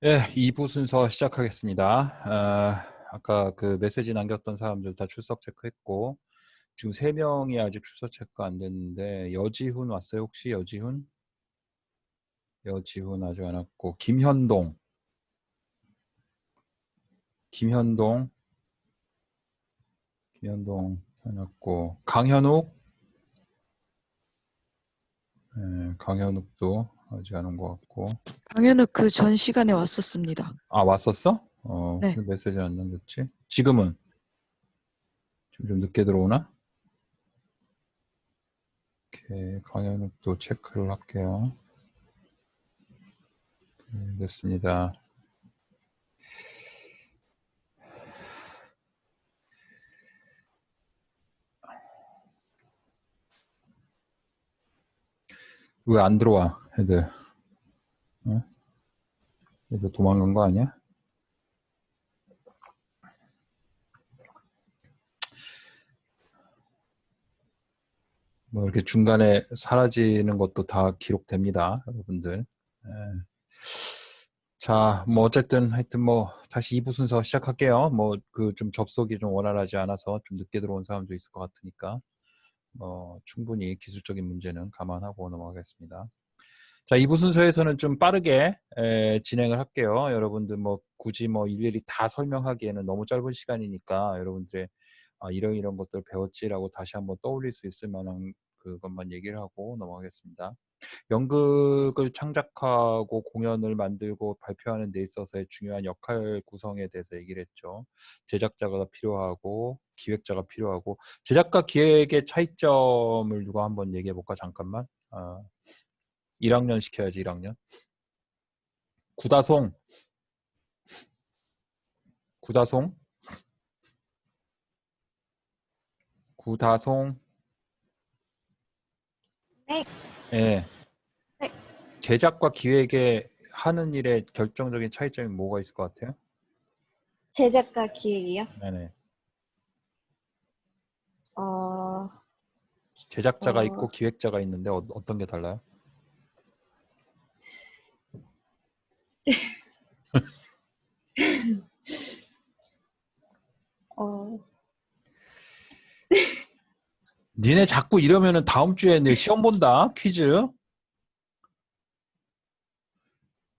예, 2부 순서 시작하겠습니다. 아까 그 메시지 남겼던 사람들 다 출석 체크했고, 지금 3명이 아직 출석 체크 안 됐는데, 여지훈 왔어요? 혹시 여지훈? 여지훈 아직 안 왔고, 김현동 안 왔고, 강현욱? 예, 강현욱도 아직 안 온 것 같고. 강현욱 그 전 시간에 왔었습니다. 아, 왔었어? 네. 왜 메시지 안 남겼지? 지금은? 지금 좀 늦게 들어오나? 오케이, 강현욱도 체크를 할게요. 됐습니다. 왜 안 들어와, 애들? 어? 애들 도망간 거 아니야? 뭐 이렇게 중간에 사라지는 것도 다 기록됩니다, 여러분들. 예. 자, 뭐 어쨌든 하여튼 뭐 다시 2부 순서 시작할게요. 뭐 그 좀 접속이 좀 원활하지 않아서 좀 늦게 들어온 사람도 있을 것 같으니까 충분히 기술적인 문제는 감안하고 넘어가겠습니다. 자, 2부 순서에서는 좀 빠르게 진행을 할게요. 여러분들 뭐 굳이 뭐 일일이 다 설명하기에는 너무 짧은 시간이니까 여러분들의 이런 것들 배웠지라고 다시 한번 떠올릴 수 있을 만한 그것만 얘기를 하고 넘어가겠습니다. 연극을 창작하고 공연을 만들고 발표하는 데 있어서의 중요한 역할 구성에 대해서 얘기를 했죠. 제작자가 필요하고 기획자가 필요하고 제작과 기획의 차이점을 누가 한번 얘기해 볼까 잠깐만. 1학년 시켜야지 1학년. 구다송. 네. 예. 네. 제작과 기획의 하는 일의 결정적인 차이점이 뭐가 있을 것 같아요? 제작과 기획이요? 네네. 어, 제작자가 있고 기획자가 있는데 어떤 게 달라요? 니네 자꾸 이러면은 다음 주에 내 시험 본다. 퀴즈.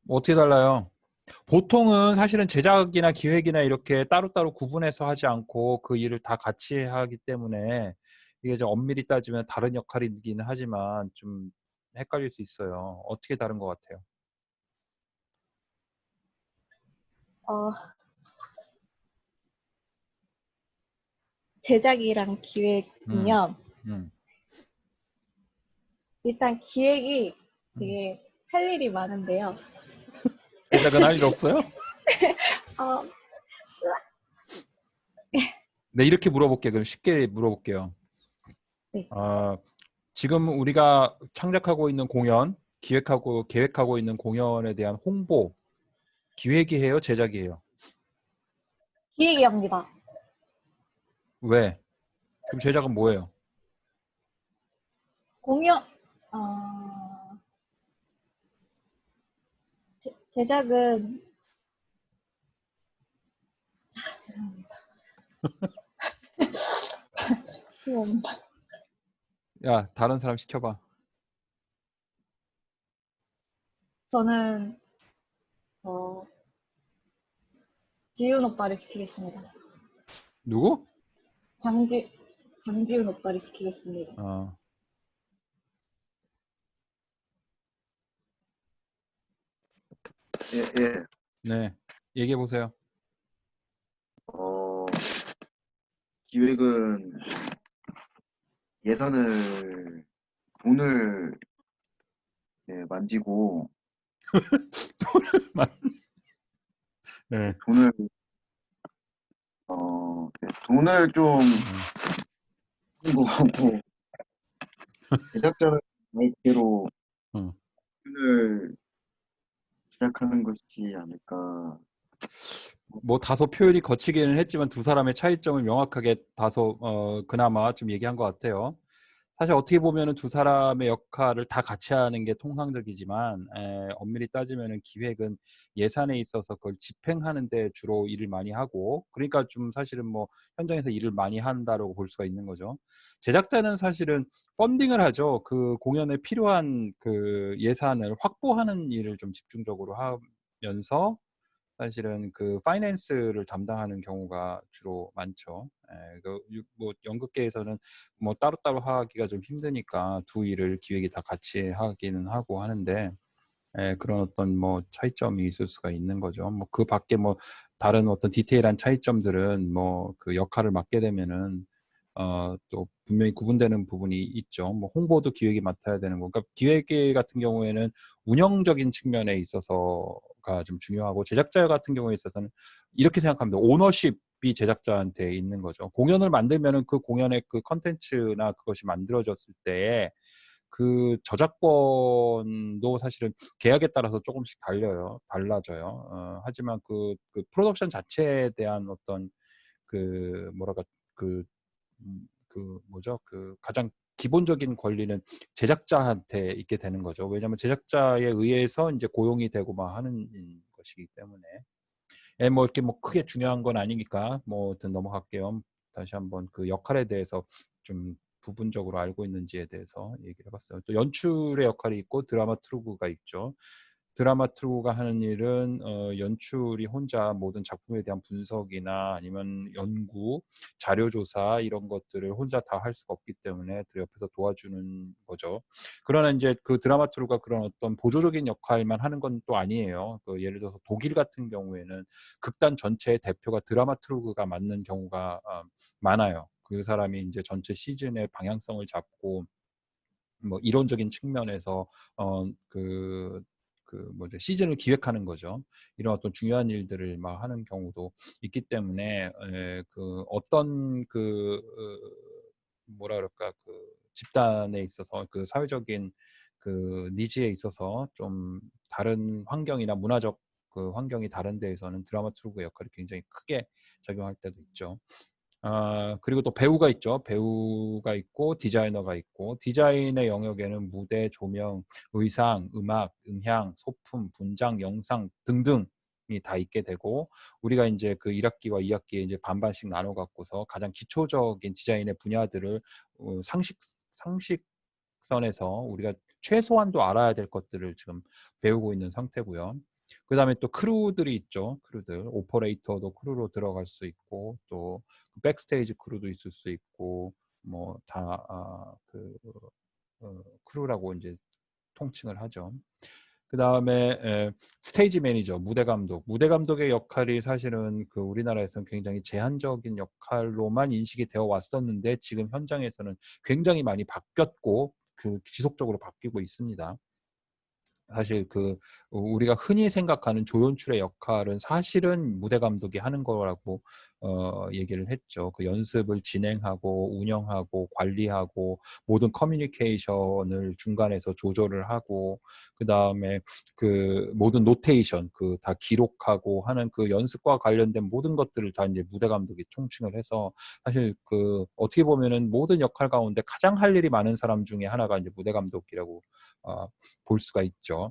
어떻게 달라요? 보통은 사실은 제작이나 기획이나 이렇게 따로따로 구분해서 하지 않고 그 일을 다 같이 하기 때문에 이게 좀 엄밀히 따지면 다른 역할이긴 하지만 좀 헷갈릴 수 있어요. 어떻게 다른 것 같아요? 제작이랑 기획은요. 음. 일단 기획이 되게 할 일이 많은데요. 제작은 할 일 없어요? 어, 네, 이렇게 물어볼게요. 그럼 쉽게 물어볼게요. 네. 지금 우리가 창작하고 있는 공연, 계획하고 있는 공연에 대한 홍보, 기획이 해요? 제작이 해요? 기획이 합니다. 왜? 그럼 제작은 뭐예요? 공연, 제작은, 죄송합니다. 죄송합니다. 야, 다른 사람 시켜봐. 저는, 지훈 오빠를 시키겠습니다. 누구? 장지훈 오빠를 시키겠습니다. 예. 네, 얘기해 보세요. 기획은 예산을 돈을 만지고 네. 돈을 좀 쓰고 하고 제작자는 말대로 돈을 시작하는 것이지 않을까. 뭐 다소 표현이 거치기는 했지만 두 사람의 차이점을 명확하게 다소 그나마 좀 얘기한 것 같아요. 사실 어떻게 보면은 두 사람의 역할을 다 같이 하는 게 통상적이지만 엄밀히 따지면은 기획은 예산에 있어서 그걸 집행하는 데 주로 일을 많이 하고 그러니까 좀 사실은 뭐 현장에서 일을 많이 한다라고 볼 수가 있는 거죠. 제작자는 사실은 펀딩을 하죠. 그 공연에 필요한 그 예산을 확보하는 일을 좀 집중적으로 하면서 사실은 그 파이낸스를 담당하는 경우가 주로 많죠. 뭐 연극계에서는 뭐 따로따로 하기가 좀 힘드니까 두 일을 기획이 다 같이 하기는 하고 하는데 그런 어떤 뭐 차이점이 있을 수가 있는 거죠. 뭐 그 밖에 뭐 다른 어떤 디테일한 차이점들은 뭐 그 역할을 맡게 되면은 또 분명히 구분되는 부분이 있죠. 뭐 홍보도 기획이 맡아야 되는 거. 그러니까 기획 같은 경우에는 운영적인 측면에 있어서가 좀 중요하고 제작자 같은 경우에 있어서는 이렇게 생각합니다. 오너십이 제작자한테 있는 거죠. 공연을 만들면은 그 공연의 그 컨텐츠나 그것이 만들어졌을 때에 그 저작권도 사실은 계약에 따라서 조금씩 달라져요. 하지만 그 프로덕션 자체에 대한 어떤 그 뭐랄까 그 그 뭐죠? 그 가장 기본적인 권리는 제작자한테 있게 되는 거죠. 왜냐하면 제작자에 의해서 이제 고용이 되고 막 하는 것이기 때문에. 뭐 이렇게 뭐 크게 중요한 건 아니니까 뭐 아무튼 넘어갈게요. 다시 한번 그 역할에 대해서 좀 부분적으로 알고 있는지에 대해서 얘기를 해봤어요. 또 연출의 역할이 있고 드라마 트루그가 있죠. 드라마 트루그가 하는 일은 연출이 혼자 모든 작품에 대한 분석이나 아니면 연구, 자료조사 이런 것들을 혼자 다 할 수가 없기 때문에 옆에서 도와주는 거죠. 그러나 이제 그 드라마트루가 그런 어떤 보조적인 역할만 하는 건 또 아니에요. 그 예를 들어서 독일 같은 경우에는 극단 전체의 대표가 드라마트루그가 맞는 경우가 많아요. 그 사람이 이제 전체 시즌의 방향성을 잡고 뭐 이론적인 측면에서 그 뭐죠 시즌을 기획하는 거죠. 이런 어떤 중요한 일들을 막 하는 경우도 있기 때문에 그 어떤 그 뭐라 그럴까 그 집단에 있어서 그 사회적인 그 니즈에 있어서 좀 다른 환경이나 문화적 그 환경이 다른 데에서는 드라마turg의 역할이 굉장히 크게 작용할 때도 있죠. 그리고 또 배우가 있죠. 배우가 있고 디자이너가 있고 디자인의 영역에는 무대, 조명, 의상, 음악, 음향, 소품, 분장, 영상 등등이 다 있게 되고 우리가 이제 그 1학기와 2학기에 이제 반반씩 나눠 갖고서 가장 기초적인 디자인의 분야들을 상식선에서 우리가 최소한도 알아야 될 것들을 지금 배우고 있는 상태고요. 그 다음에 또 크루들이 있죠. 크루들. 오퍼레이터도 크루로 들어갈 수 있고 또 백스테이지 크루도 있을 수 있고 뭐 다 크루라고 이제 통칭을 하죠. 그 다음에 스테이지 매니저, 무대 감독. 무대 감독의 역할이 사실은 그 우리나라에서는 굉장히 제한적인 역할로만 인식이 되어 왔었는데 지금 현장에서는 굉장히 많이 바뀌었고 그 지속적으로 바뀌고 있습니다. 사실 그 우리가 흔히 생각하는 조연출의 역할은 사실은 무대 감독이 하는 거라고 얘기를 했죠. 그 연습을 진행하고 운영하고 관리하고 모든 커뮤니케이션을 중간에서 조절을 하고 그 다음에 그 모든 노테이션 그 다 기록하고 하는 그 연습과 관련된 모든 것들을 다 이제 무대 감독이 총칭을 해서 사실 그 어떻게 보면은 모든 역할 가운데 가장 할 일이 많은 사람 중에 하나가 이제 무대 감독이라고 볼 수가 있죠.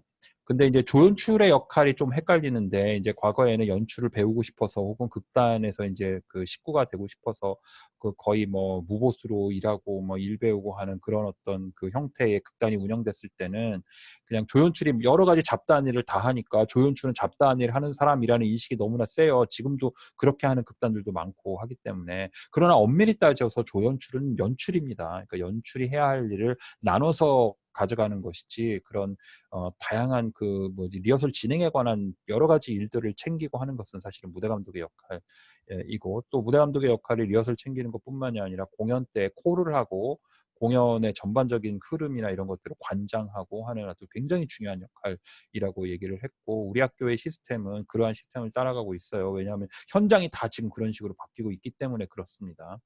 근데 이제 조연출의 역할이 좀 헷갈리는데 이제 과거에는 연출을 배우고 싶어서 혹은 극단에서 이제 그 식구가 되고 싶어서 그 거의 뭐 무보수로 일하고 뭐 일 배우고 하는 그런 어떤 그 형태의 극단이 운영됐을 때는 그냥 조연출이 여러 가지 잡다한 일을 다 하니까 조연출은 잡다한 일을 하는 사람이라는 인식이 너무나 세요. 지금도 그렇게 하는 극단들도 많고 하기 때문에 그러나 엄밀히 따져서 조연출은 연출입니다. 그러니까 연출이 해야 할 일을 나눠서 가져가는 것이지 그런 다양한 그 뭐지 리허설 진행에 관한 여러 가지 일들을 챙기고 하는 것은 사실은 무대 감독의 역할이고 또 무대 감독의 역할이 리허설 챙기는 것뿐만이 아니라 공연 때 콜을 하고 공연의 전반적인 흐름이나 이런 것들을 관장하고 하는 아주 굉장히 중요한 역할이라고 얘기를 했고 우리 학교의 시스템은 그러한 시스템을 따라가고 있어요. 왜냐하면 현장이 다 지금 그런 식으로 바뀌고 있기 때문에 그렇습니다.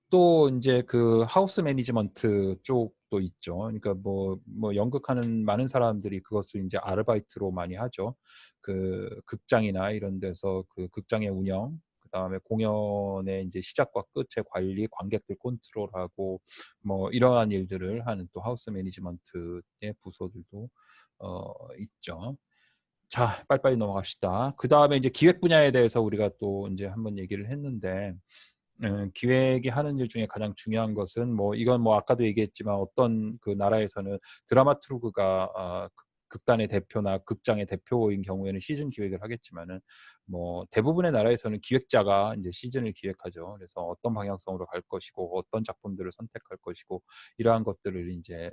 또 이제 그 하우스 매니지먼트 쪽도 있죠. 그러니까 뭐 연극하는 많은 사람들이 그것을 이제 아르바이트로 많이 하죠. 그 극장이나 이런 데서 그 극장의 운영, 그다음에 공연의 이제 시작과 끝의 관리, 관객들 컨트롤하고 뭐 이러한 일들을 하는 또 하우스 매니지먼트의 부서들도 있죠. 자, 빨리빨리 넘어갑시다. 그 다음에 이제 기획 분야에 대해서 우리가 또 이제 한번 얘기를 했는데, 기획이 하는 일 중에 가장 중요한 것은 뭐 이건 뭐 아까도 얘기했지만 어떤 그 나라에서는 드라마투르그가 극단의 대표나 극장의 대표인 경우에는 시즌 기획을 하겠지만은 뭐 대부분의 나라에서는 기획자가 이제 시즌을 기획하죠. 그래서 어떤 방향성으로 갈 것이고 어떤 작품들을 선택할 것이고 이러한 것들을 이제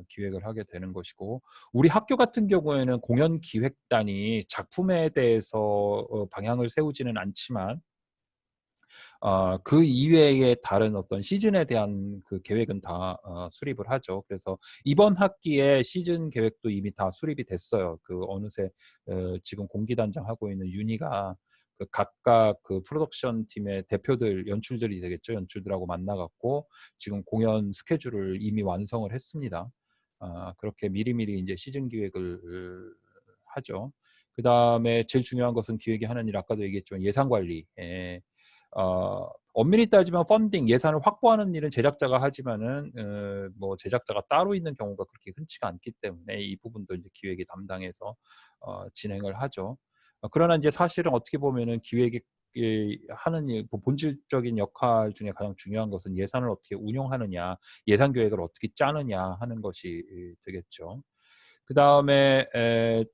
기획을 하게 되는 것이고, 우리 학교 같은 경우에는 공연 기획단이 작품에 대해서 방향을 세우지는 않지만 그 이외의 다른 어떤 시즌에 대한 그 계획은 다 수립을 하죠. 그래서 이번 학기에 시즌 계획도 이미 다 수립이 됐어요. 그 어느새 지금 공기단장 하고 있는 윤희가 그 각각 그 프로덕션 팀의 대표들, 연출들이 되겠죠. 연출들하고 만나갖고 지금 공연 스케줄을 이미 완성을 했습니다. 그렇게 미리미리 이제 시즌 기획을 하죠. 그 다음에 제일 중요한 것은 기획이 하는 일, 아까도 얘기했지만 예산 관리. 엄밀히 따지면 펀딩, 예산을 확보하는 일은 제작자가 하지만은 뭐 제작자가 따로 있는 경우가 그렇게 흔치가 않기 때문에 이 부분도 이제 기획이 담당해서 진행을 하죠. 그러나 이제 사실은 어떻게 보면은 기획이 하는 일, 뭐 본질적인 역할 중에 가장 중요한 것은 예산을 어떻게 운용하느냐, 예산 계획을 어떻게 짜느냐 하는 것이 되겠죠. 그 다음에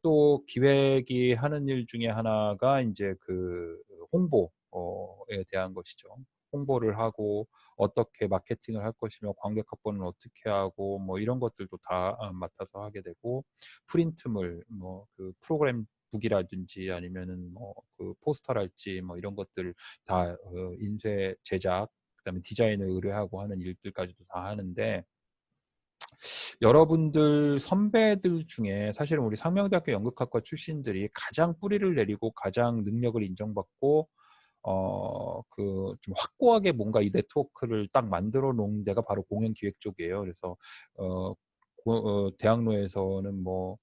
또 기획이 하는 일 중에 하나가 이제 그 홍보에 대한 것이죠. 홍보를 하고 어떻게 마케팅을 할 것이며 관객 확보는 어떻게 하고 뭐 이런 것들도 다 맡아서 하게 되고, 프린트물, 뭐 그 프로그램 북이라든지 아니면은 뭐 그 포스터랄지 뭐 이런 것들 다 인쇄, 제작, 그다음에 디자인을 의뢰하고 하는 일들까지도 다 하는데, 여러분들 선배들 중에 사실은 우리 상명대학교 연극학과 출신들이 가장 뿌리를 내리고 가장 능력을 인정받고 그 좀 확고하게 뭔가 이 네트워크를 딱 만들어 놓은 데가 바로 공연 기획 쪽이에요. 그래서 대학로에서는 뭐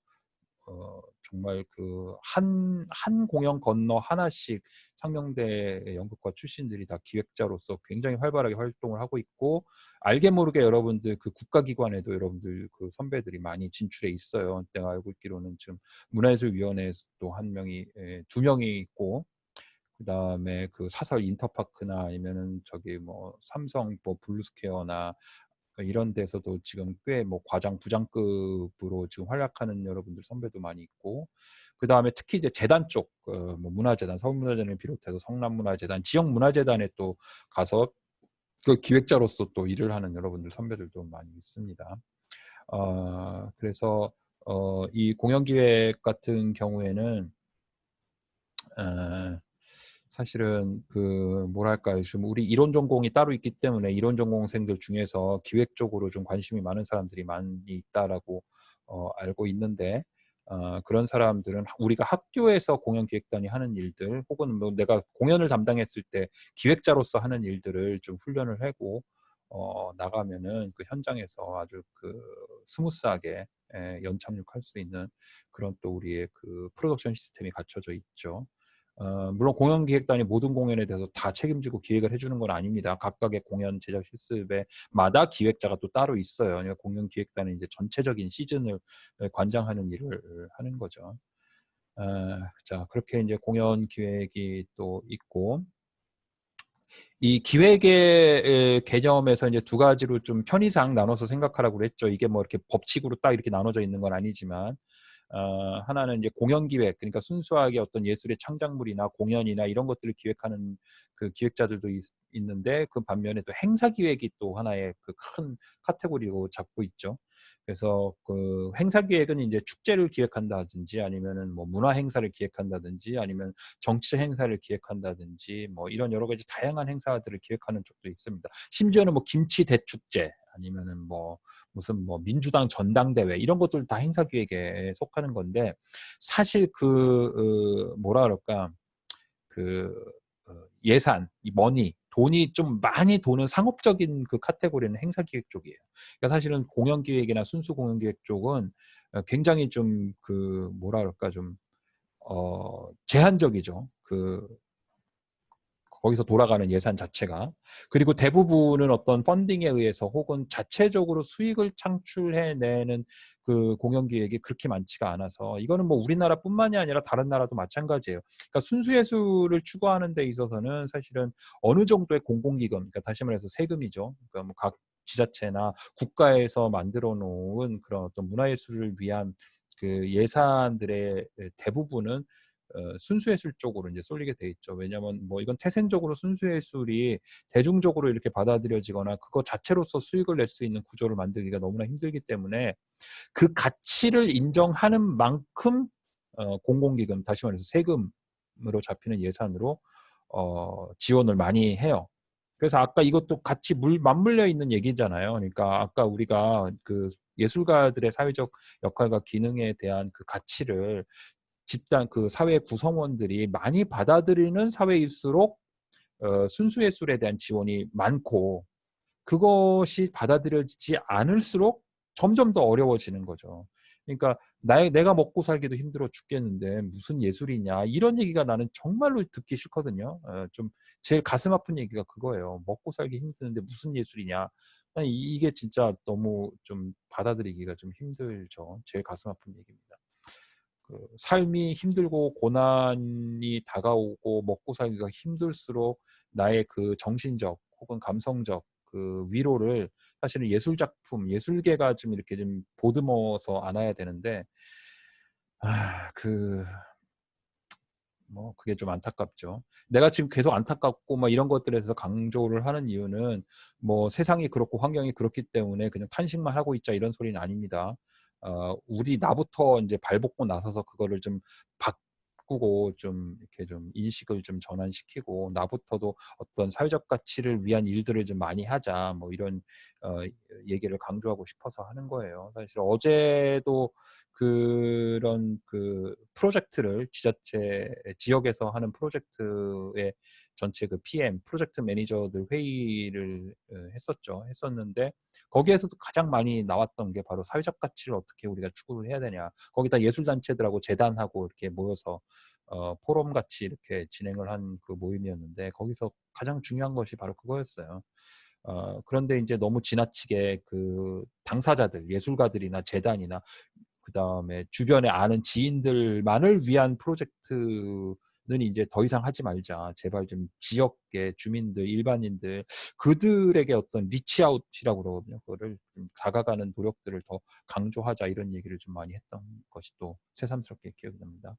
정말 그 한 공연 건너 하나씩 상명대 연극과 출신들이 다 기획자로서 굉장히 활발하게 활동을 하고 있고, 알게 모르게 여러분들 그 국가기관에도 여러분들 그 선배들이 많이 진출해 있어요. 내가 알고 있기로는 지금 문화예술위원회에서도 두 명이 있고, 그 다음에 그 사설 인터파크나 아니면은 저기 뭐 삼성 뭐 블루스퀘어나 이런 데서도 지금 꽤 뭐 과장, 부장급으로 지금 활약하는 여러분들 선배도 많이 있고, 그 다음에 특히 이제 재단 쪽, 뭐 문화재단, 서울문화재단을 비롯해서 성남문화재단, 지역문화재단에 또 가서 그 기획자로서 또 일을 하는 여러분들 선배들도 많이 있습니다. 그래서 이 공연기획 같은 경우에는 사실은 그 뭐랄까요, 지금 우리 이론 전공이 따로 있기 때문에 이론 전공생들 중에서 기획 쪽으로 좀 관심이 많은 사람들이 많이 있다라고 알고 있는데, 그런 사람들은 우리가 학교에서 공연 기획단이 하는 일들, 혹은 뭐 내가 공연을 담당했을 때 기획자로서 하는 일들을 좀 훈련을 하고 나가면은 그 현장에서 아주 그 스무스하게 연착륙할 수 있는 그런 또 우리의 그 프로덕션 시스템이 갖춰져 있죠. 물론 공연 기획단이 모든 공연에 대해서 다 책임지고 기획을 해주는 건 아닙니다. 각각의 공연 제작 실습에마다 기획자가 또 따로 있어요. 그러니까 공연 기획단은 이제 전체적인 시즌을 관장하는 일을 하는 거죠. 자, 그렇게 이제 공연 기획이 또 있고, 이 기획의 개념에서 이제 두 가지로 좀 편의상 나눠서 생각하라고 그랬죠. 이게 뭐 이렇게 법칙으로 딱 이렇게 나눠져 있는 건 아니지만, 하나는 이제 공연 기획, 그러니까 순수하게 어떤 예술의 창작물이나 공연이나 이런 것들을 기획하는 그 기획자들도 있는데, 그 반면에 또 행사 기획이 또 하나의 그 큰 카테고리로 잡고 있죠. 그래서 그 행사 기획은 이제 축제를 기획한다든지 아니면은 뭐 문화 행사를 기획한다든지 아니면 정치 행사를 기획한다든지 뭐 이런 여러 가지 다양한 행사들을 기획하는 쪽도 있습니다. 심지어는 뭐 김치 대축제 아니면은 뭐 무슨 뭐 민주당 전당대회 이런 것들 다 행사 기획에 속하는 건데, 사실 그 뭐라 그럴까, 그 예산, 이 머니, 돈이 좀 많이 도는 상업적인 그 카테고리는 행사기획 쪽이에요. 그러니까 사실은 공연기획이나 순수 공연기획 쪽은 굉장히 좀 그 뭐라 그럴까 좀 제한적이죠. 거기서 돌아가는 예산 자체가. 그리고 대부분은 어떤 펀딩에 의해서 혹은 자체적으로 수익을 창출해내는 그 공연기획이 그렇게 많지가 않아서 이거는 뭐 우리나라뿐만이 아니라 다른 나라도 마찬가지예요. 그러니까 순수예술을 추구하는 데 있어서는 사실은 어느 정도의 공공기금, 그러니까 다시 말해서 세금이죠. 그러니까 뭐 각 지자체나 국가에서 만들어 놓은 그런 어떤 문화예술을 위한 그 예산들의 대부분은 순수예술 쪽으로 이제 쏠리게 돼 있죠. 왜냐하면 뭐 이건 태생적으로 순수예술이 대중적으로 이렇게 받아들여지거나 그거 자체로서 수익을 낼 수 있는 구조를 만들기가 너무나 힘들기 때문에 그 가치를 인정하는 만큼 공공기금, 다시 말해서 세금으로 잡히는 예산으로 지원을 많이 해요. 그래서 아까 이것도 같이 맞물려 있는 얘기잖아요. 그러니까 아까 우리가 그 예술가들의 사회적 역할과 기능에 대한 그 가치를 집단 그 사회 구성원들이 많이 받아들이는 사회일수록 순수예술에 대한 지원이 많고 그것이 받아들여지지 않을수록 점점 더 어려워지는 거죠. 그러니까 내가 먹고 살기도 힘들어 죽겠는데 무슨 예술이냐 이런 얘기가 나는 정말로 듣기 싫거든요. 좀 제일 가슴 아픈 얘기가 그거예요. 먹고 살기 힘드는데 무슨 예술이냐. 이게 진짜 너무 좀 받아들이기가 좀 힘들죠. 제일 가슴 아픈 얘기입니다. 그 삶이 힘들고 고난이 다가오고 먹고 살기가 힘들수록 나의 그 정신적 혹은 감성적 그 위로를 사실은 예술 작품, 예술계가 좀 이렇게 좀 보듬어서 안아야 되는데 뭐 그게 좀 안타깝죠. 내가 지금 계속 안타깝고 막 이런 것들에서 강조를 하는 이유는 뭐 세상이 그렇고 환경이 그렇기 때문에 그냥 탄식만 하고 있자 이런 소리는 아닙니다. 우리 나부터 이제 발벗고 나서서 그거를 좀 바꾸고 좀 이렇게 좀 인식을 좀 전환시키고 나부터도 어떤 사회적 가치를 위한 일들을 좀 많이 하자 뭐 이런 얘기를 강조하고 싶어서 하는 거예요. 사실 어제도 그런 그 프로젝트를 지역에서 하는 프로젝트의 전체 그 PM, 프로젝트 매니저들 회의를 했었는데 거기에서도 가장 많이 나왔던 게 바로 사회적 가치를 어떻게 우리가 추구를 해야 되냐. 거기다 예술단체들하고 재단하고 이렇게 모여서 포럼 같이 이렇게 진행을 한 그 모임이었는데 거기서 가장 중요한 것이 바로 그거였어요. 그런데 이제 너무 지나치게 그 당사자들, 예술가들이나 재단이나 그다음에 주변에 아는 지인들만을 위한 프로젝트는 이제 더 이상 하지 말자. 제발 좀 지역계 주민들, 일반인들 그들에게 어떤 리치아웃이라고 그러거든요. 그거를 좀 다가가는 노력들을 더 강조하자 이런 얘기를 좀 많이 했던 것이 또 새삼스럽게 기억이 납니다.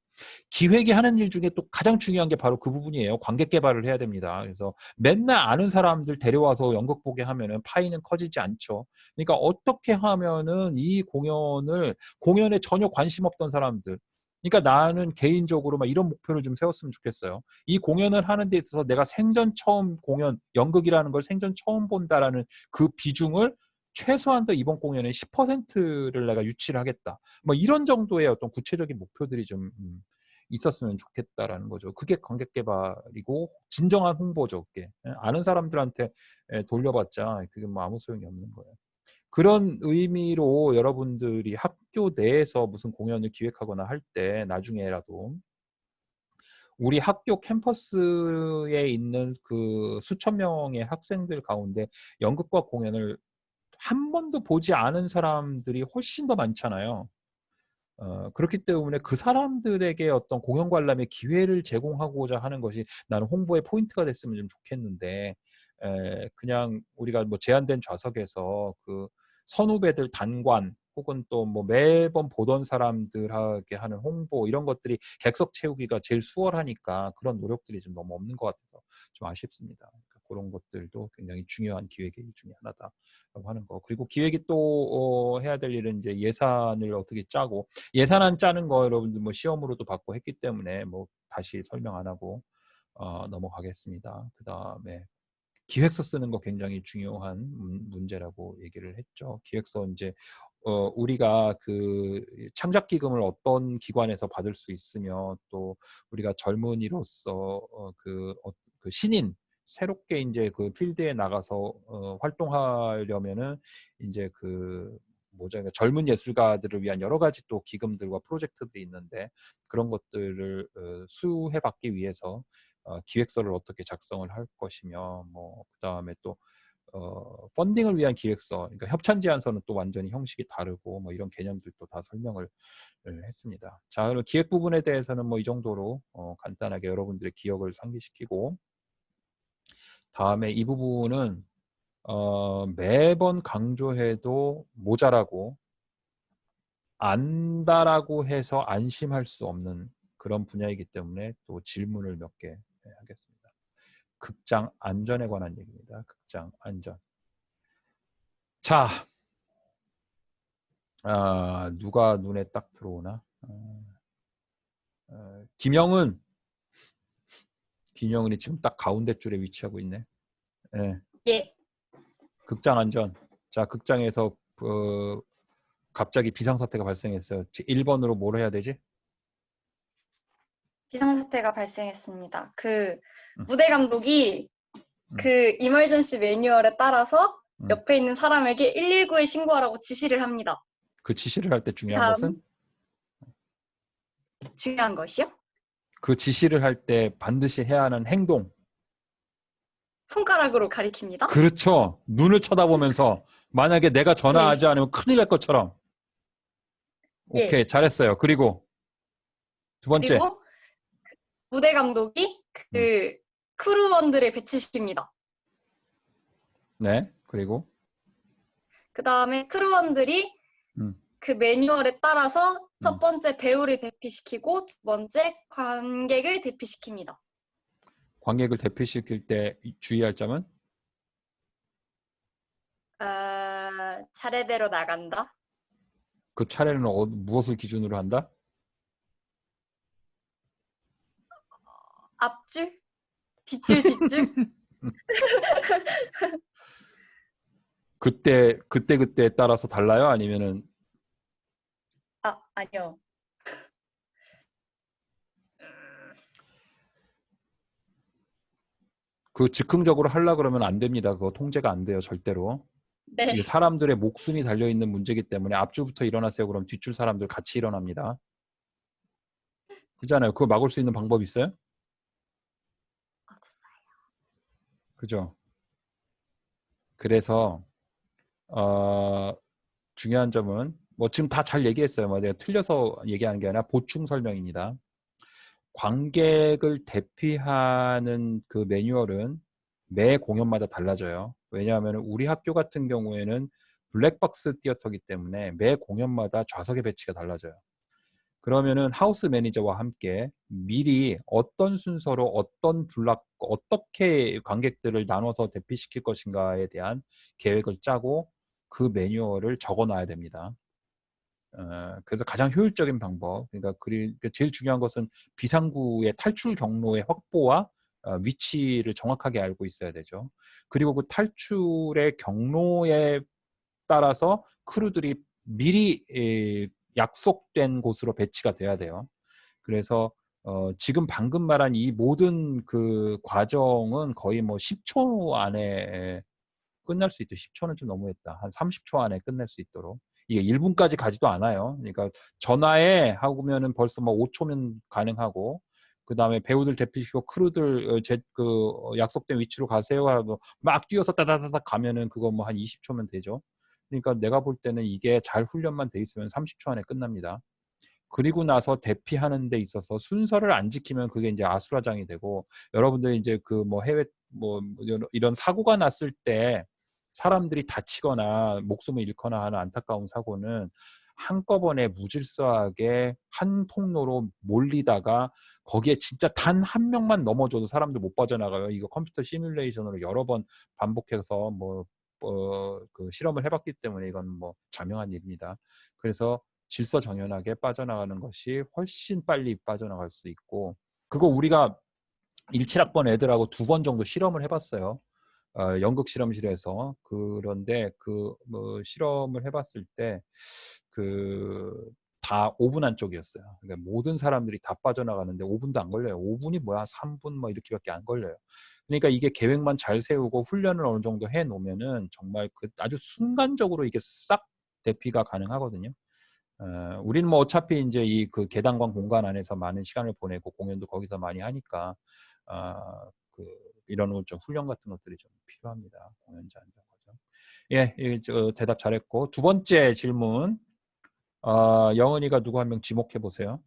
기획이 하는 일 중에 또 가장 중요한 게 바로 그 부분이에요. 관객 개발을 해야 됩니다. 그래서 맨날 아는 사람들 데려와서 연극 보게 하면은 파이는 커지지 않죠. 그러니까 어떻게 하면은 이 공연에 전혀 관심 없던 사람들, 그러니까 나는 개인적으로 막 이런 목표를 좀 세웠으면 좋겠어요. 이 공연을 하는 데 있어서 내가 생전 처음 공연, 연극이라는 걸 생전 처음 본다라는 그 비중을 최소한 이번 공연에 10%를 내가 유치를 하겠다. 뭐 이런 정도의 어떤 구체적인 목표들이 좀 있었으면 좋겠다라는 거죠. 그게 관객 개발이고 진정한 홍보죠. 그게. 아는 사람들한테 돌려봤자 그게 뭐 아무 소용이 없는 거예요. 그런 의미로 여러분들이 학교 내에서 무슨 공연을 기획하거나 할 때 나중에라도 우리 학교 캠퍼스에 있는 그 수천 명의 학생들 가운데 연극과 공연을 한 번도 보지 않은 사람들이 훨씬 더 많잖아요. 그렇기 때문에 그 사람들에게 어떤 공연 관람의 기회를 제공하고자 하는 것이 나는 홍보의 포인트가 됐으면 좀 좋겠는데 그냥 우리가 뭐 제한된 좌석에서 그 선후배들 단관 혹은 또 뭐 매번 보던 사람들에게 하는 홍보 이런 것들이 객석 채우기가 제일 수월하니까 그런 노력들이 좀 너무 없는 것 같아서 좀 아쉽습니다. 그러니까 그런 것들도 굉장히 중요한 기획의 일 중에 하나다라고 하는 거. 그리고 기획이 또 해야 될 일은 이제 예산을 어떻게 짜고 예산안 짜는 거 여러분들 뭐 시험으로도 받고 했기 때문에 뭐 다시 설명 안 하고 넘어가겠습니다. 그 다음에 기획서 쓰는 거 굉장히 중요한 문제라고 얘기를 했죠. 기획서 이제 우리가 그 창작 기금을 어떤 기관에서 받을 수 있으며 또 우리가 젊은이로서 그 신인 새롭게 이제 그 필드에 나가서 활동하려면은 이제 그 뭐죠? 그러니까 젊은 예술가들을 위한 여러 가지 또 기금들과 프로젝트들이 있는데 그런 것들을 수혜받기 위해서 기획서를 어떻게 작성을 할 것이며 뭐 그다음에 또 펀딩을 위한 기획서, 그러니까 협찬 제안서는 또 완전히 형식이 다르고 뭐 이런 개념들도 다 설명을 했습니다. 자, 그럼 기획 부분에 대해서는 뭐 이 정도로 간단하게 여러분들의 기억을 상기시키고 다음에 이 부분은 매번 강조해도 모자라고 안다라고 해서 안심할 수 없는 그런 분야이기 때문에 또 질문을 몇 개 하겠습니다. 극장 안전에 관한 얘기입니다. 극장 안전. 자, 누가 눈에 딱 들어오나? 김영은이 지금 딱 가운데 줄에 위치하고 있네. 예. 예. 극장 안전. 자, 극장에서 갑자기 비상사태가 발생했어요. 1번으로 뭘 해야 되지? 비상사태가 발생했습니다. 그 음. 무대 감독이 그 이머전시 매뉴얼에 따라서 옆에 있는 사람에게 119에 신고하라고 지시를 합니다. 그 지시를 할 때 중요한 다음. 것은? 중요한 것이요? 그 지시를 할 때 반드시 해야 하는 행동. 손가락으로 가리킵니다. 그렇죠. 눈을 쳐다보면서 만약에 내가 전화하지 않으면 큰일 날 것처럼. 예. 오케이, 잘했어요. 그리고 두 번째. 그리고 무대 감독이 그 크루원들을 배치시킵니다. 네, 그리고 그 다음에 크루원들이 음. 그 매뉴얼에 따라서 첫 번째 배우를 대피시키고 두 번째 관객을 대피시킵니다. 관객을 대피시킬 때 주의할 점은? 차례대로 나간다. 그 차례는 무엇을 기준으로 한다? 앞줄? 뒷줄, 뒷줄? 그때에 따라서 달라요? 아니면은 아니요. 그 즉흥적으로 하려 그러면 안 됩니다. 그거 통제가 안 돼요, 절대로. 네. 이게 사람들의 목숨이 달려 있는 문제이기 때문에 앞줄부터 일어나세요. 그럼 뒷줄 사람들 같이 일어납니다. 그렇잖아요. 그거 막을 수 있는 방법 있어요? 없어요. 그죠? 그래서 중요한 점은 뭐 지금 다 잘 얘기했어요. 뭐 내가 틀려서 얘기하는 게 아니라 보충 설명입니다. 관객을 대피하는 그 매뉴얼은 매 공연마다 달라져요. 왜냐하면 우리 학교 같은 경우에는 블랙박스 티어터이기 때문에 매 공연마다 좌석의 배치가 달라져요. 그러면은 하우스 매니저와 함께 미리 어떤 순서로 어떻게 관객들을 나눠서 대피시킬 것인가에 대한 계획을 짜고 그 매뉴얼을 적어 놔야 됩니다. 그래서 가장 효율적인 방법, 그러니까 제일 중요한 것은 비상구의 탈출 경로의 확보와 위치를 정확하게 알고 있어야 되죠. 그리고 그 탈출의 경로에 따라서 크루들이 미리 약속된 곳으로 배치가 돼야 돼요. 그래서 지금 방금 말한 이 모든 그 과정은 거의 뭐 10초 안에 끝날 수 있도록, 10초는 좀 너무했다. 한 30초 안에 끝낼 수 있도록. 이게 1분까지 가지도 않아요. 그러니까 전화에 하면은 벌써 뭐 5초면 가능하고, 그 다음에 배우들 대피시키고 크루들 약속된 위치로 가세요 하고 막 뛰어서 따다다닥 가면은 그거 뭐 한 20초면 되죠. 그러니까 내가 볼 때는 이게 잘 훈련만 돼 있으면 30초 안에 끝납니다. 그리고 나서 대피하는 데 있어서 순서를 안 지키면 그게 이제 아수라장이 되고, 여러분들 이제 그 뭐 해외 뭐 이런 사고가 났을 때 사람들이 다치거나 목숨을 잃거나 하는 안타까운 사고는 한꺼번에 무질서하게 한 통로로 몰리다가 거기에 진짜 단 한 명만 넘어져도 사람들 못 빠져나가요. 이거 컴퓨터 시뮬레이션으로 여러 번 반복해서 그 실험을 해봤기 때문에 이건 뭐 자명한 일입니다. 그래서 질서정연하게 빠져나가는 것이 훨씬 빨리 빠져나갈 수 있고, 그거 우리가 17학번 애들하고 2번 정도 실험을 해봤어요. 연극 실험실에서. 그런데 뭐 실험을 해봤을 때 다 5분 안쪽이었어요. 그러니까 모든 사람들이 다 빠져나가는데 5분도 안 걸려요. 5분이 뭐야? 3분 뭐 이렇게밖에 안 걸려요. 그러니까 이게 계획만 잘 세우고 훈련을 어느 정도 해 놓으면은 정말 그 아주 순간적으로 이게 싹 대피가 가능하거든요. 우리는 뭐 어차피 이제 이 그 계단관 공간 안에서 많은 시간을 보내고 공연도 거기서 많이 하니까 그 이런 좀 훈련 같은 것들이 좀 필요합니다. 공연자 안전과정. 예, 대답 잘했고 두 번째 질문. 영은이가 누구 한 명 지목해 보세요.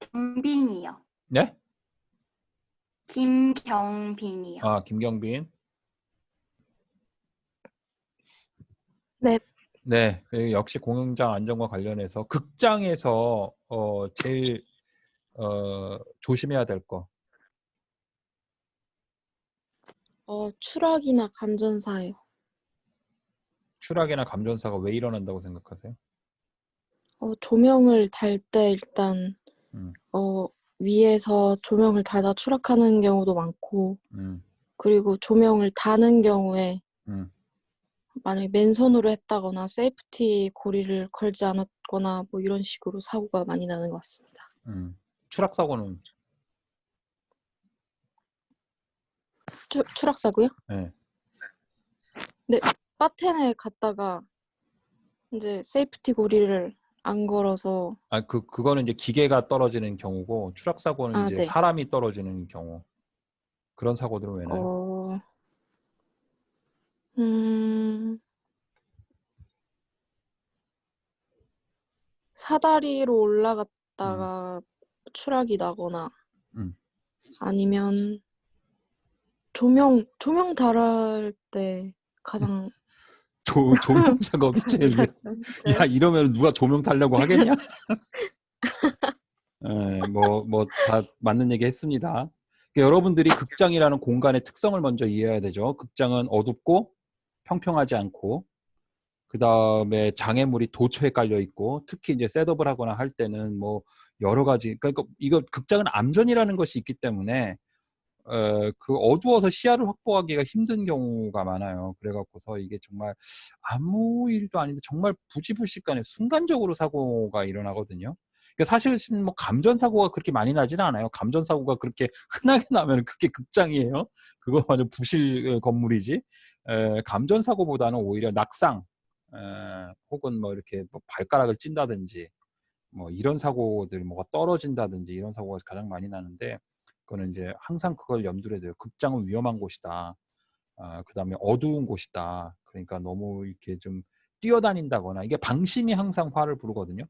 경빈이요. 네? 김경빈이요. 김경빈. 네. 네, 역시 공연장 안전과 관련해서 극장에서 제일 조심해야 될 거. 추락이나 감전사요. 추락이나 감전사가 왜 일어난다고 생각하세요? 조명을 달 때 일단 음. 위에서 조명을 달다 추락하는 경우도 많고, 그리고 조명을 다는 경우에 만약에 맨손으로 했다거나 세이프티 고리를 걸지 않았거나 뭐 이런 식으로 사고가 많이 나는 것 같습니다. 추락 사고는 추락 사고요? 네. 네, 바텐에 갔다가 이제 세이프티 고리를 안 걸어서 그거는 이제 기계가 떨어지는 경우고 추락 사고는 이제 네. 사람이 떨어지는 경우. 그런 사고들은 왜 나요? 사다리로 올라갔다가 추락이 나거나 아니면 조명 달할 때 가장 조명 작업이 제일 야 이러면 누가 조명 달라고 하겠냐? 뭐 다 맞는 얘기 했습니다. 그러니까 여러분들이 극장이라는 공간의 특성을 먼저 이해해야 되죠. 극장은 어둡고 평평하지 않고 그 다음에 장애물이 도처에 깔려 있고 특히 이제 셋업을 하거나 할 때는 뭐 여러 가지 그러니까 이거 극장은 암전이라는 것이 있기 때문에 그 어두워서 시야를 확보하기가 힘든 경우가 많아요. 그래갖고서 이게 정말 아무 일도 아닌데 정말 부지불식간에 순간적으로 사고가 일어나거든요. 그러니까 사실 뭐 감전사고가 그렇게 많이 나지는 않아요. 감전사고가 그렇게 흔하게 나면 그게 극장이에요. 그거 완전 부실 건물이지. 감전사고보다는 오히려 낙상 혹은 뭐 이렇게 뭐 발가락을 찐다든지 뭐 이런 사고들 뭐가 떨어진다든지 이런 사고가 가장 많이 나는데 그거는 이제 항상 그걸 염두에 둬요. 극장은 위험한 곳이다. 그 다음에 어두운 곳이다. 그러니까 너무 이렇게 좀 뛰어다닌다거나 이게 방심이 항상 화를 부르거든요.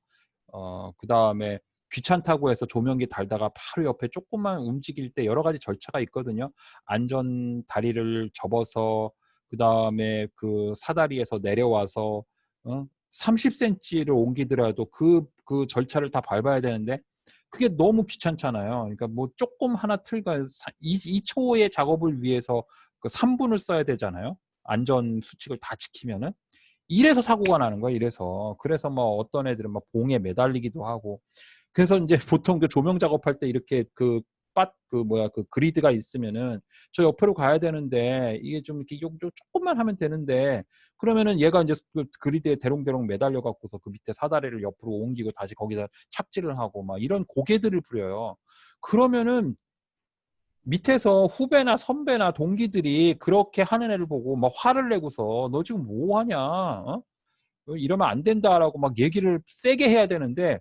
그 다음에 귀찮다고 해서 조명기 달다가 바로 옆에 조금만 움직일 때 여러 가지 절차가 있거든요. 안전 다리를 접어서 그 다음에 그 사다리에서 내려와서 30cm를 옮기더라도 그 절차를 다 밟아야 되는데 그게 너무 귀찮잖아요. 그러니까 뭐 조금 하나 틀가 2초의 작업을 위해서 그 3분을 써야 되잖아요. 안전 수칙을 다 지키면은. 이래서 사고가 나는 거야, 이래서. 그래서 뭐 어떤 애들은 막 봉에 매달리기도 하고. 그래서 이제 보통 그 조명 작업할 때 이렇게 그 그리드가 있으면은 저 옆으로 가야 되는데 이게 좀 이렇게 조금만 하면 되는데 그러면은 얘가 이제 그 그리드에 대롱대롱 매달려 갖고서 그 밑에 사다리를 옆으로 옮기고 다시 거기다 착지를 하고 막 이런 고개들을 부려요. 그러면은 밑에서 후배나 선배나 동기들이 그렇게 하는 애를 보고 막 화를 내고서 너 지금 뭐 하냐? 이러면 안 된다라고 막 얘기를 세게 해야 되는데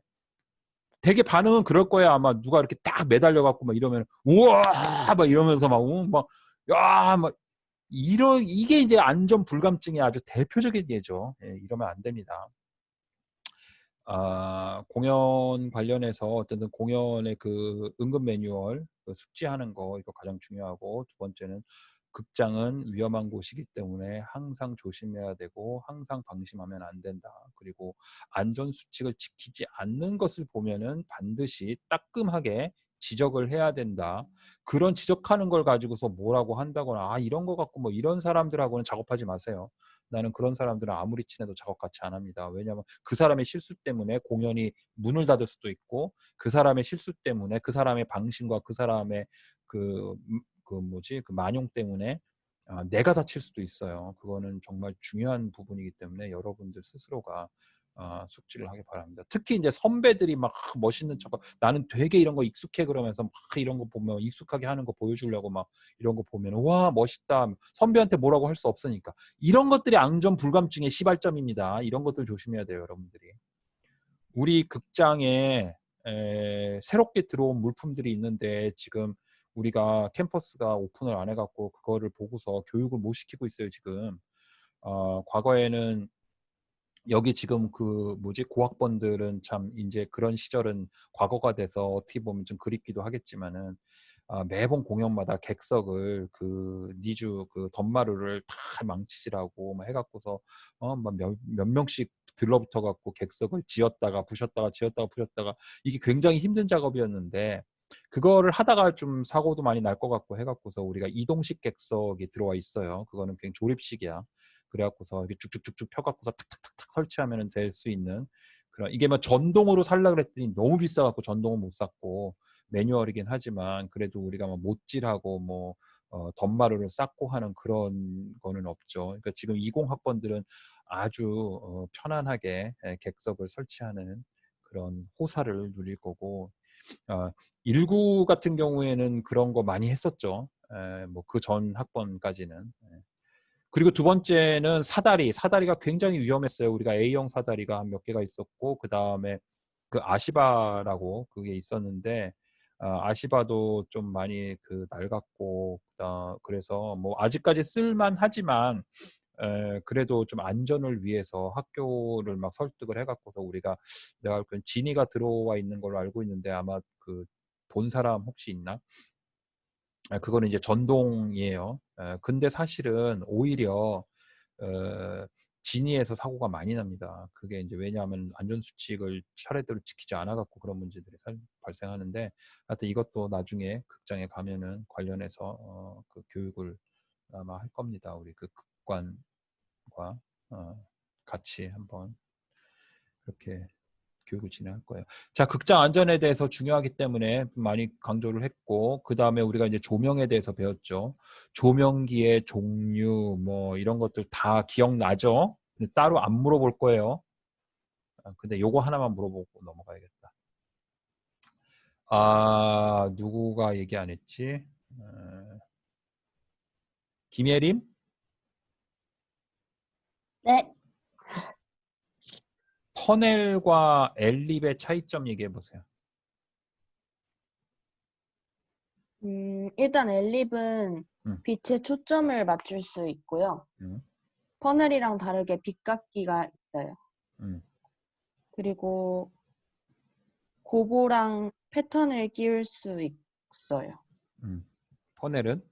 되게 반응은 그럴 거야. 아마 누가 이렇게 딱 매달려 갖고 막 이러면 우와 막 이러면서 막 이게 이제 안전 불감증의 아주 대표적인 예죠. 예, 이러면 안 됩니다. 공연 관련해서 어쨌든 공연의 그 응급 매뉴얼 그 숙지하는 거 이거 가장 중요하고 두 번째는 극장은 위험한 곳이기 때문에 항상 조심해야 되고 항상 방심하면 안 된다. 그리고 안전 수칙을 지키지 않는 것을 보면은 반드시 따끔하게 지적을 해야 된다. 그런 지적하는 걸 가지고서 뭐라고 한다거나 이런 거 갖고 뭐 이런 사람들하고는 작업하지 마세요. 나는 그런 사람들은 아무리 친해도 작업 같이 안 합니다. 왜냐하면 그 사람의 실수 때문에 공연이 문을 닫을 수도 있고 그 사람의 실수 때문에 그 사람의 방심과 그 사람의 그 만용 때문에 내가 다칠 수도 있어요. 그거는 정말 중요한 부분이기 때문에 여러분들 스스로가 숙지를 하기 바랍니다. 특히 이제 선배들이 막 멋있는 척, 나는 되게 이런 거 익숙해 그러면서 막 이런 거 보면 익숙하게 하는 거 보여주려고 막 이런 거 보면 와 멋있다. 선배한테 뭐라고 할 수 없으니까. 이런 것들이 안전불감증의 시발점입니다. 이런 것들 조심해야 돼요, 여러분들이. 우리 극장에 새롭게 들어온 물품들이 있는데 지금 우리가 캠퍼스가 오픈을 안 해갖고 그거를 보고서 교육을 못 시키고 있어요, 지금. 과거에는 여기 지금 그 뭐지 고학번들은 참 이제 그런 시절은 과거가 돼서 어떻게 보면 좀 그립기도 하겠지만은 매번 공연마다 객석을 그 니주 그 덧마루를 다 망치질하고 막 해갖고서 몇 명씩 들러붙어 갖고 객석을 지었다가 부셨다가 지었다가 부셨다가 이게 굉장히 힘든 작업이었는데 그거를 하다가 좀 사고도 많이 날 것 같고 해갖고서 우리가 이동식 객석이 들어와 있어요. 그거는 그냥 조립식이야. 그래갖고서 이렇게 쭉쭉쭉쭉 펴갖고서 탁탁탁탁 설치하면 될 수 있는 그런 이게 뭐 전동으로 살라 그랬더니 너무 비싸갖고 전동은 못 샀고 매뉴얼이긴 하지만 그래도 우리가 뭐 못질하고 뭐 덧마루를 쌓고 하는 그런 거는 없죠. 그러니까 지금 20학번들은 아주 편안하게 객석을 설치하는 그런 호사를 누릴 거고 19 같은 경우에는 그런 거 많이 했었죠. 뭐 그 전 학번까지는. 그리고 두 번째는 사다리가 굉장히 위험했어요. 우리가 A형 사다리가 한 몇 개가 있었고 그 다음에 그 아시바라고 그게 있었는데 아시바도 좀 많이 그 낡았고 그래서 뭐 아직까지 쓸만하지만 그래도 좀 안전을 위해서 학교를 막 설득을 해갖고서 우리가 내가 그 진이가 들어와 있는 걸로 알고 있는데 아마 그 본 사람 혹시 있나? 그거는 이제 전동이에요. 근데 사실은 오히려 진이에서 사고가 많이 납니다. 그게 이제 왜냐하면 안전수칙을 차례대로 지키지 않아갖고 그런 문제들이 발생하는데 하여튼 이것도 나중에 극장에 가면은 관련해서 그 교육을 아마 할 겁니다. 우리 그 극관과 같이 한번 그렇게 교육을 진행할 거예요. 자, 극장 안전에 대해서 중요하기 때문에 많이 강조를 했고 그 다음에 우리가 이제 조명에 대해서 배웠죠. 조명기의 종류 뭐 이런 것들 다 기억나죠? 근데 따로 안 물어볼 거예요. 근데 요거 하나만 물어보고 넘어가야겠다. 누구가 얘기 안 했지? 김예림? 네. 퍼넬과 엘립의 차이점 얘기해 보세요. 일단 엘립은 빛에 초점을 맞출 수 있고요. 퍼넬이랑 다르게 빛각기가 있어요. 그리고 고보랑 패턴을 끼울 수 있어요. 퍼넬은?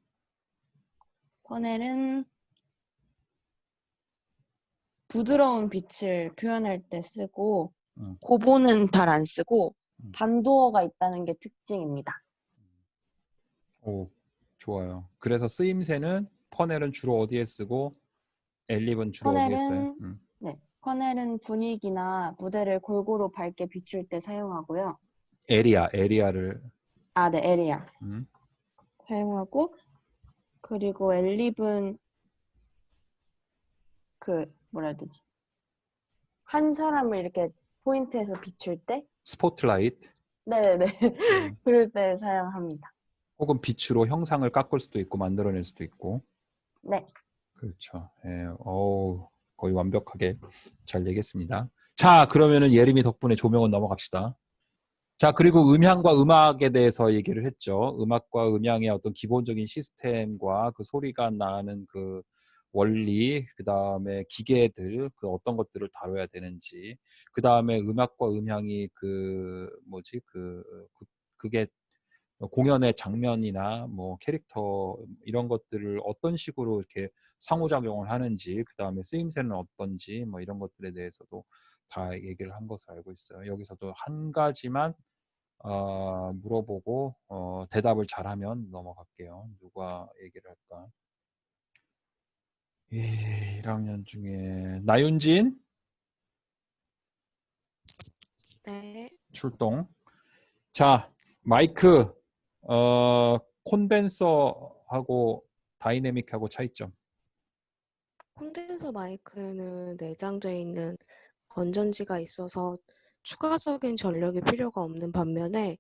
퍼넬은 부드러운 빛을 표현할 때 쓰고 고보는 잘 안 쓰고 반도어가 있다는 게 특징입니다. 오, 좋아요. 그래서 쓰임새는 퍼넬은 주로 어디에 쓰고 엘립은 주로 어디에 써요? 네, 퍼넬은 분위기나 무대를 골고루 밝게 비출 때 사용하고요. 에리아를 네, 에리아 사용하고 그리고 엘립은 그 뭐라 해야 되지? 한 사람을 이렇게 포인트에서 비출 때? 스포트라이트. 네네네. 그럴 때 사용합니다. 혹은 빛으로 형상을 깎을 수도 있고 만들어낼 수도 있고. 네. 그렇죠. 예, 거의 완벽하게 잘 얘기했습니다. 자, 그러면은 예림이 덕분에 조명은 넘어갑시다. 자, 그리고 음향과 음악에 대해서 얘기를 했죠. 음악과 음향의 어떤 기본적인 시스템과 그 소리가 나는 그 원리, 그 다음에 기계들, 그 어떤 것들을 다뤄야 되는지, 그 다음에 음악과 음향이 그게 공연의 장면이나 뭐 캐릭터 이런 것들을 어떤 식으로 이렇게 상호작용을 하는지, 그 다음에 쓰임새는 어떤지, 뭐 이런 것들에 대해서도 다 얘기를 한 것을 알고 있어요. 여기서도 한 가지만 물어보고 대답을 잘하면 넘어갈게요. 누가 얘기를 할까? 1학년 중에 나윤진 네. 출동. 자, 마이크 콘덴서하고 다이내믹하고 차이점. 콘덴서 마이크는 내장되어 있는 건전지가 있어서 추가적인 전력이 필요가 없는 반면에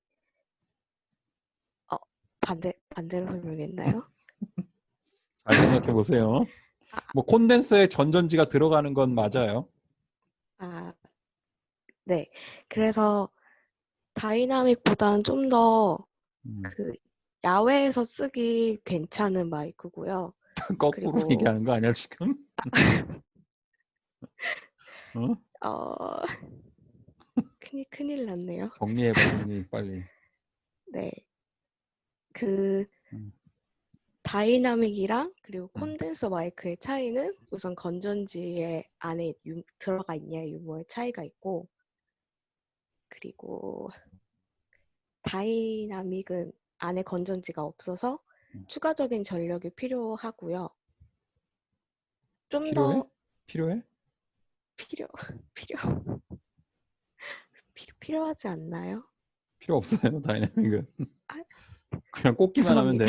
반대로 설명했나요? 잘 생각해 보세요. 뭐 콘덴서에 전전지가 들어가는 건 맞아요. 네. 그래서 다이나믹보다는 좀 더 그 야외에서 쓰기 괜찮은 마이크고요. 거꾸로 그리고 얘기하는 거 아니야 지금? 어? 큰일 났네요. 정리해봐 정리 빨리. 네. 그 음. 다이나믹이랑 그리고 콘덴서 마이크의 차이는 우선 건전지의 안에 들어가 있냐 유무의 차이가 있고, 그리고 다이나믹은 안에 건전지가 없어서 추가적인 전력이 필요하고요. 좀 필요해? 더 필요해? 필요하지 않나요? 필요 없어요 다이내믹은. 아, 그냥 꽂기만 하면 돼.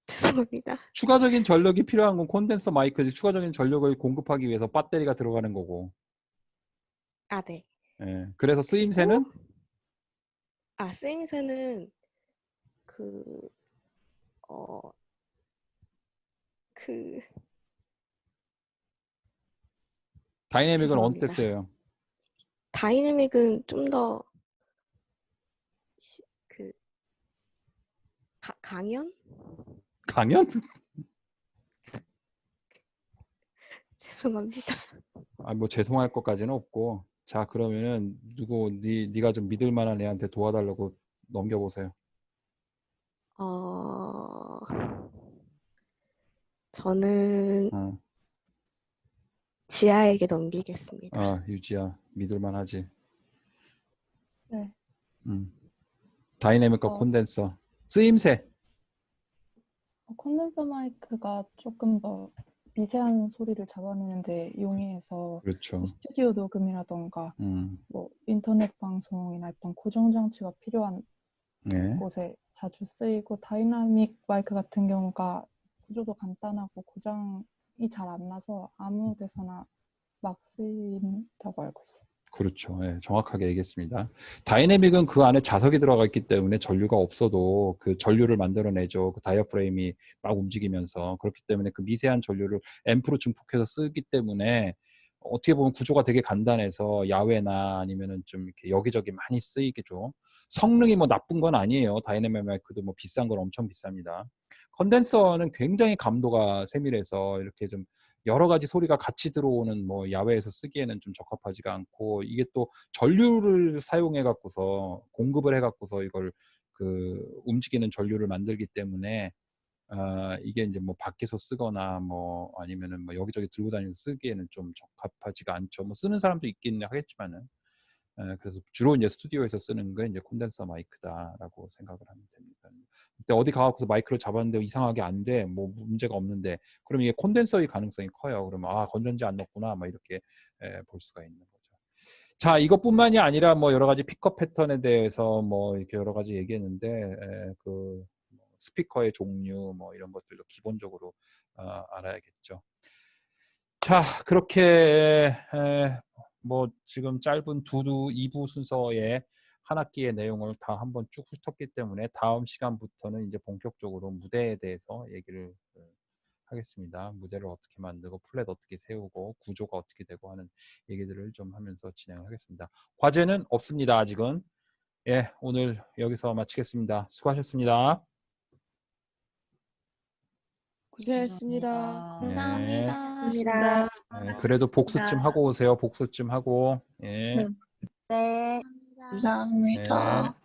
죄송합니다. 추가적인 전력이 필요한 건 콘덴서 마이크지. 추가적인 전력을 공급하기 위해서 배터리가 들어가는 거고. 네. 예. 그래서 쓰임새는 쓰임새는 다이내믹은 죄송합니다. 어땠어요? 다이내믹은 좀 더 강연? 강연? 죄송합니다. 뭐 죄송할 것까지는 없고. 자 그러면은 네가 좀 믿을 만한 애한테 도와달라고 넘겨보세요. 저는 지아에게 넘기겠습니다. 유지야 믿을 만하지. 네. 다이내믹과 콘덴서 쓰임새. 콘덴서 마이크가 조금 더 미세한 소리를 잡아내는데 용이해서 그렇죠. 스튜디오 녹음이라던가 뭐 인터넷 방송이나 어떤 고정 장치가 필요한 네. 곳에 자주 쓰이고, 다이나믹 마이크 같은 경우가 구조도 간단하고 고장이 잘 안 나서 아무 데서나 막 쓰인다고 알고 있어요. 그렇죠. 예, 정확하게 얘기했습니다. 다이내믹은 그 안에 자석이 들어가 있기 때문에 전류가 없어도 그 전류를 만들어내죠. 그 다이어프레임이 막 움직이면서. 그렇기 때문에 그 미세한 전류를 앰프로 증폭해서 쓰기 때문에 어떻게 보면 구조가 되게 간단해서 야외나 아니면은 좀 이렇게 여기저기 많이 쓰이겠죠. 성능이 뭐 나쁜 건 아니에요. 다이내믹 마이크도 뭐 비싼 건 엄청 비쌉니다. 컨덴서는 굉장히 감도가 세밀해서 이렇게 좀 여러 가지 소리가 같이 들어오는 뭐 야외에서 쓰기에는 좀 적합하지가 않고, 이게 또 전류를 사용해 갖고서 공급을 해 갖고서 이걸 그 움직이는 전류를 만들기 때문에 이게 이제 뭐 밖에서 쓰거나 뭐 아니면은 뭐 여기저기 들고 다니면서 쓰기에는 좀 적합하지가 않죠. 뭐 쓰는 사람도 있긴 하겠지만은. 그래서 주로 이제 스튜디오에서 쓰는 게 이제 콘덴서 마이크다라고 생각을 하면 됩니다. 근데 어디 가서 마이크를 잡았는데 이상하게 안 돼, 뭐 문제가 없는데, 그럼 이게 콘덴서의 가능성이 커요. 그러면 건전지 안 넣었구나, 막 이렇게 볼 수가 있는 거죠. 자, 이것뿐만이 아니라 뭐 여러 가지 픽업 패턴에 대해서 뭐 이렇게 여러 가지 얘기했는데, 그 스피커의 종류 뭐 이런 것들도 기본적으로 알아야겠죠. 자, 그렇게 뭐 지금 짧은 2부 순서의 한 학기의 내용을 다 한번 쭉 훑었기 때문에 다음 시간부터는 이제 본격적으로 무대에 대해서 얘기를 하겠습니다. 무대를 어떻게 만들고 플랫 어떻게 세우고 구조가 어떻게 되고 하는 얘기들을 좀 하면서 진행을 하겠습니다. 과제는 없습니다. 아직은. 예, 오늘 여기서 마치겠습니다. 수고하셨습니다. 고생했습니다. 감사합니다. 감사합니다. 네, 그래도 복습 좀 하고 오세요. 복습 좀 하고. 예. 네. 감사합니다. 네.